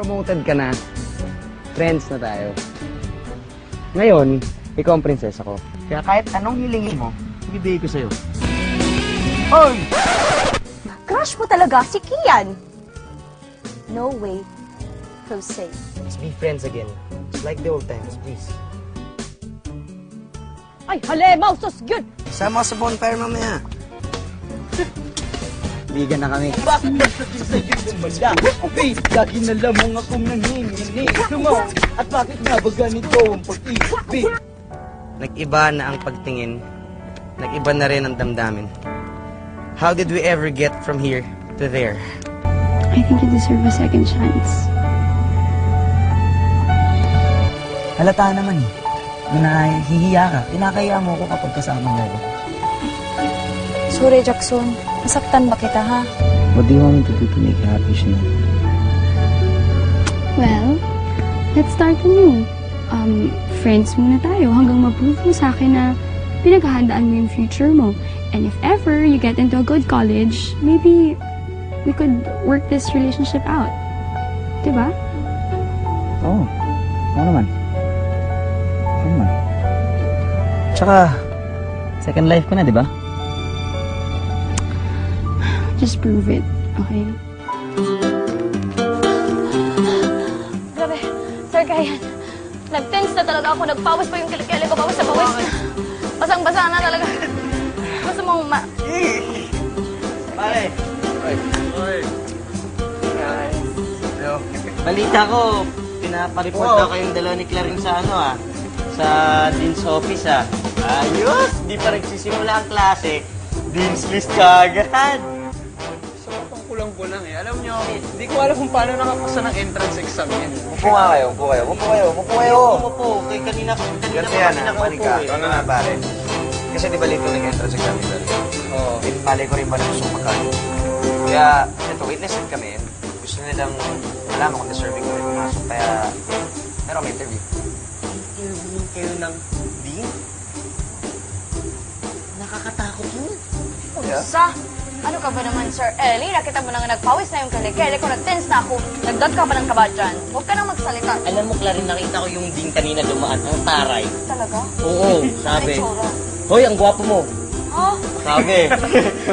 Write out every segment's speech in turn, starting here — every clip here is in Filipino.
promoted ka na. Friends na tayo. Ngayon, ikaw ang prinsesa ko. Kaya kahit anong hilingin mo, ibibigay ko sa'yo. Oy! Crush mo talaga si Kian. No way, Jose. Let's be friends again. Just like the old times, please. Ay, halemaw, sus, yun! Sama sa bonfire mamaya. Bigan na kami. Bakit nagsasin sa iyo lumala? Please, lagi na lamang akong nanginginig. Sumaw, at bakit nga ba ganito ang pag-ibig? Nag-iba na ang pagtingin. Nag-iba na rin ang damdamin. How did we ever get from here to there? I think you deserve a second chance. Halata naman eh. Nahihiya ka. Kinakaya mo ako kapag kasama mo ako. Sorry, Jackson. Nasaktan ba kita, ha? What do you want me to do to make you happy, Shino? Well, let's start anew. Friends muna tayo hanggang ma-prove mo sa akin na pinaghahandaan mo yung future mo. And if ever you get into a good college, maybe we could work this relationship out. Diba? Oo. Oo naman. Oo naman. Tsaka, second life ko na, di ba? Just prove it, okay? Grabe, Sir Kian. Nag-tense na talaga ako. Nagpawas pa yung kilikili ko. Pawas na pawas. Basang-basa na talaga. Gusto mong Pare! Oy! Balita ko, pinapareport na kayong dalawa ni Clarin sa sa Dean's office, Ayos! Di pa nagsisimula ang klase. Dean's list ka agad. Kulang-kulang eh. Alam nyo, hindi ko alam kung paano nakapasa ng entrance exam yan. Upo nga kayo, upo kayo, upo kayo, upo kayo! Upo. Kay kanina pa Ganti yan, kami ka. Ano na, pare? Kasi di ba lito nag-entrance exam nila? Oo. Malay ko rin ba na gusto magkano? Kaya, ito, witnessin kami. Gusto nilang malaman kung deserving ko rin pumasok. Kaya, meron may interview. Interview kayo ng Dean? Nakakatakot yun. Yeah. Sa? Ano ka ba naman, Sir Ellie? Nakita mo na nga nagpawis na yung kilikili ko. Nag-tense na ako. Nagdag ka pa ng kaba dyan. Huwag ka nang magsalita. Alam mo, Clarin, nakita ko yung Dean kanina dumaan. Ang taray. Talaga? Oo, sabi. Ay, tsura. Hoy, ang gwapo mo. Ha? Sabi.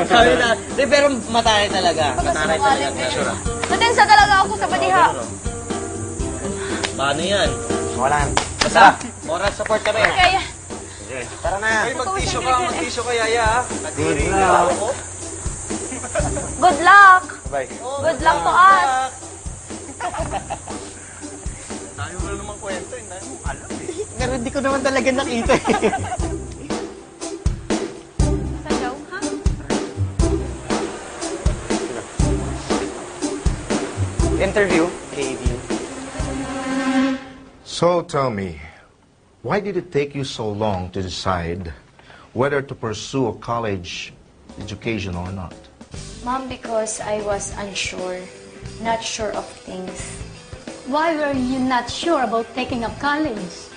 Sabi na. Di, pero mataray talaga. Mataray talaga. Pagkasinungaling. Natense na talaga ako sa badiha. Paano yan? Wala yan. Basta, moral support kami. Okay. Tara na. Ay, mag-tisyo ka, Yaya. Good luck. Good luck. Bye. Good luck to us. Tayo mo na naman kwento, hindi mo alam eh. Pero hindi ko naman talaga nakita. Sayaw, ha? Interview. So tell me, why did it take you so long to decide whether to pursue a college education or not? Mom, because I was unsure, not sure of things. Why were you not sure about taking up college?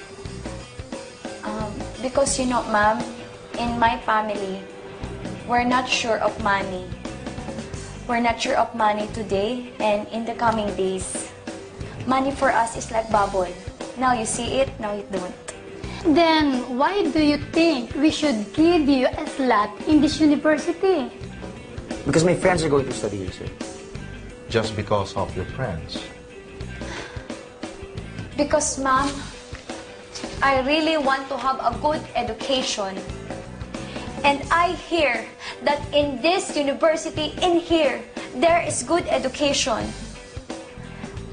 Because, you know, Mom, in my family, we're not sure of money. We're not sure of money today and in the coming days. Money for us is like bubble. Now you see it, now you don't. Then why do you think we should give you a slot in this university? Because my friends are going to study here, sir. Just because of your friends? Because, Mom, I really want to have a good education. And I hear that in this university, in here, there is good education.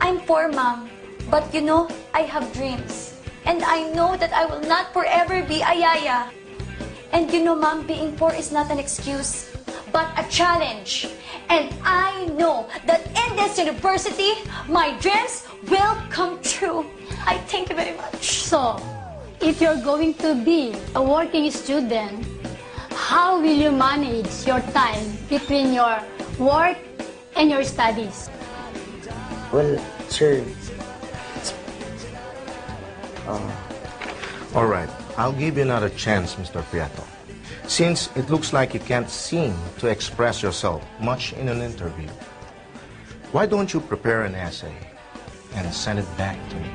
I'm poor, Mom, but you know, I have dreams. And I know that I will not forever be a yaya. And you know, Mom, being poor is not an excuse, but a challenge. And I know that in this university, my dreams will come true. I thank you very much. So, if you're going to be a working student, how will you manage your time between your work and your studies? Well, sir. All right, I'll give you another chance, Mr. Prieto. Since it looks like you can't seem to express yourself much in an interview, why don't you prepare an essay? and send it back to me.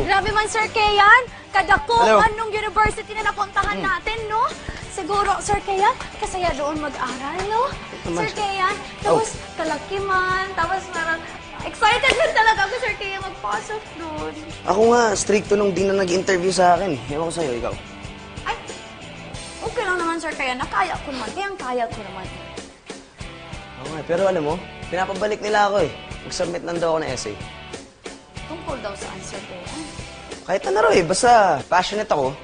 Grabe man, Sir Kayan. Kadako, Hello. anong university na napuntahan natin, no? Siguro, Sir Kayan, kasaya doon mag-aral, no? Sir Kayan, tapos kalakiman, tapos parang excited din talaga ako, Sir Kayan, magpasok doon. Ako nga, stricto nung di na nag-interview sa akin. Ewan ko sa'yo, ikaw. Ay, okay lang naman, Sir Kayan. Nakaya ko naman. Kaya ko naman. Oo nga, pero alam mo, pinapabalik nila ako eh. Mag-submit lang daw ako ng essay. Tungkol daw saan, Sir Kayan? Kahit na raw eh, basta passionate ako.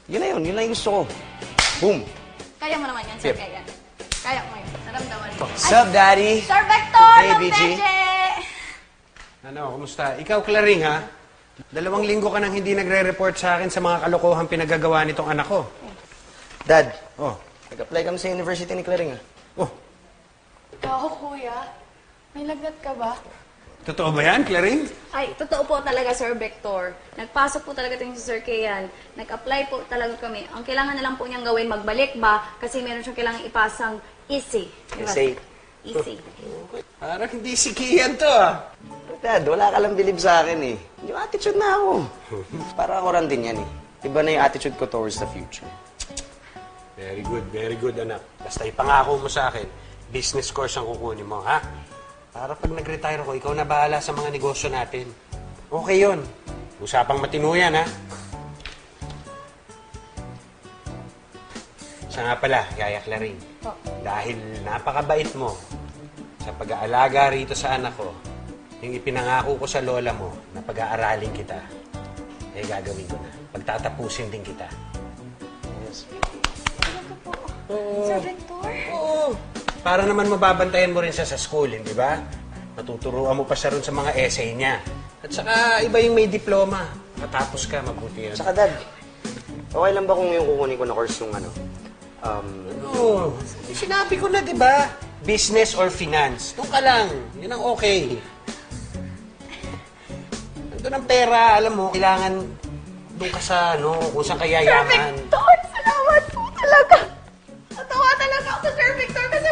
Yun na yung gusto ko. Boom! Kaya mo naman yan, Sir Yep. Kayan. Kaya mo yun. Naramdaman mo. What's up, Daddy? Sir Vector! Hey, ng BG. Beche! Ano, kumusta? Ikaw, Claring, ha? 2 linggo ka nang hindi nagre-report sa akin sa mga kalokohang pinagagawa nitong anak ko. Dad, Oh. nag-apply kami sa University ni Claring ah. Oh, Ikaw, kuya? May lagnat ka ba? totoo ba yan, Claring? Ay, totoo po talaga, Sir Vector. Nagpasok po talaga ito si Sir Kayan. Nag-apply po talaga kami. Ang kailangan na lang po niyang gawin, magbalik ba? Kasi meron siyang kailangan ipasang easy. Diba? Essay. Easy. Parang hindi si Kian to, ah. Dad, wala ka lang bilib sa akin eh. Yung attitude na ako. Para ako rin din yan eh. Iba na yung attitude ko towards the future. Very good, anak. Basta ipangako mo sa akin, business course ang kukunin mo, ha? Para pag nag-retire ako, ikaw na bahala sa mga negosyo natin. Okay yun. Usapang matino yan, ha? Siya nga pala, Yaya Claring. Dahil napakabait mo sa pag-aalaga rito sa anak ko, yung ipinangako ko sa lola mo na pag-aaralin kita, eh gagawin ko na. Pagtatapusin din kita. Yes. Sir Vector? Oo. Para naman mababantayan mo rin siya sa school, hindi ba? Matuturuan mo pa siya rin sa mga essay niya. At saka iba yung may diploma. Matapos ka, mabuti yan. Tsaka Dad, okay lang ba kung yung kukunin ko na course yung ano? Oo. Sinabi ko na, di ba? Business or finance. Doon ka lang. Yun ang okay. Nandun ang pera, alam mo, kailangan doon ka sa, kung saan kaya Sir yaman. Victor, salamat po talaga. Natawa talaga ako, Sir Victor, kasi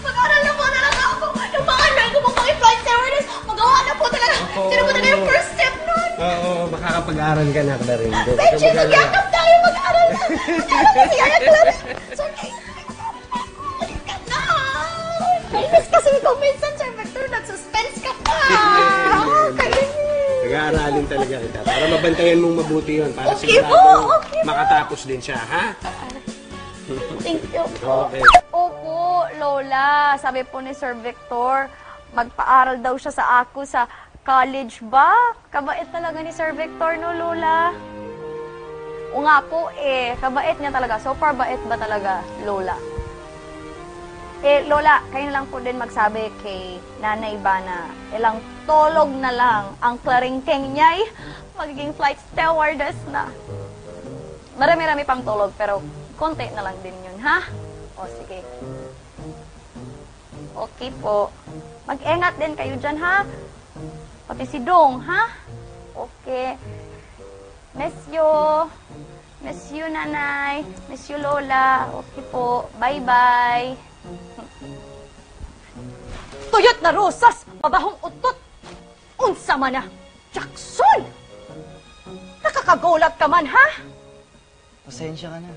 mag-aral na po talaga ako. Yung pangalan ko pong pang-flight stewardess, magawa na po talaga. Sino po talaga yung first step nun? Oo, makakapag-aaral ka na, Claring. Benji, magyakap tayo, mag-aral na. Mag-aral na si Yaya Clara. Sir, na. Kainis kasi ikaw minsan, Sir Victor, nag-suspense ka pa. Kainis. Nag-aaralin talaga kita. Para mabantayan mong mabuti yun. Para Okay po, sigurado okay. makatapos din siya, ha? Thank you. Okay. Opo, Lola. Sabi po ni Sir Victor, magpaaral daw siya sa ako sa college ba? Kabait talaga ni Sir Victor, no, Lola? O nga po, kabait niya talaga. So far, bait ba talaga, Lola? Lola, kayo na lang po din magsabi kay Nanay ba na ilang tolog na lang ang klaringking niya'y magiging flight stewardess na. Marami-rami pang tolog, pero konti na lang din yun, ha? O, sige. Okay po. Mag-engat din kayo dyan, ha? Pati si Dong, ha? Okay. Miss you. Miss you, Nanay. Miss you, Lola. Okay po. Bye-bye. Tuyot na rosas, mabahong utot. Unsa man na. Jackson! Nakakagulat ka man, ha? Pasensya ka na.